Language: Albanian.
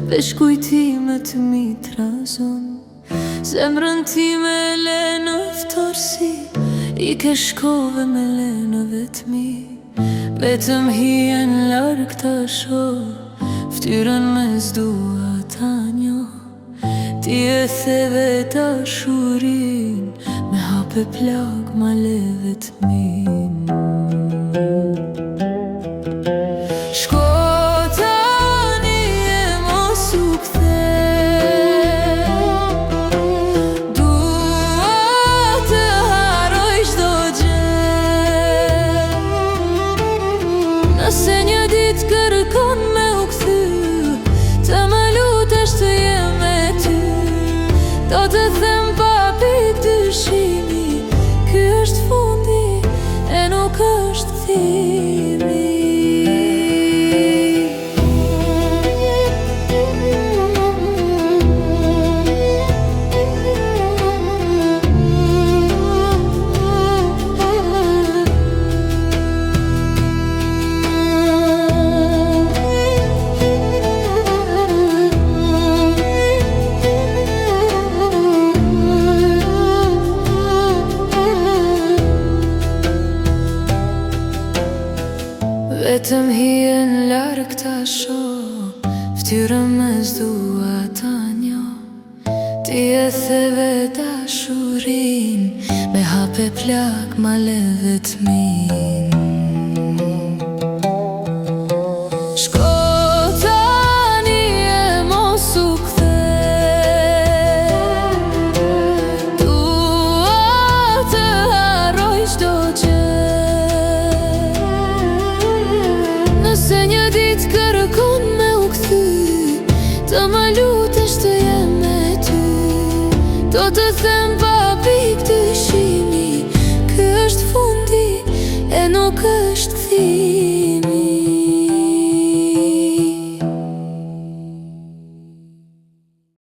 veç kujtimet mi trazon. Zemrën ti me le në ftorësi, I ke shkove me le në vetmi. Vetëm hien larg ta shoh, ftyrën me zdua ta njoh. Ti e theve dashurin, me hape plag ma le vetmin. Shko tani e mos u kthe, dua të haroj çdo gjë. Nëse një dit kërkon me u kthy, të më lutesh të jem me ty. Do të them pa pik dyshimi, ky është fundi e nuk është thimi. Vetëm hien larg ta shoh, ftyrën me zdua ta njoh. Ti e theve dashurin, me hape plag ma le vetmin. Shko tani e mos u kthe, dua të haroj çdo gjë. Nëse një dit kërkon me u kthy, të më lutesh të jem me ty. Do të them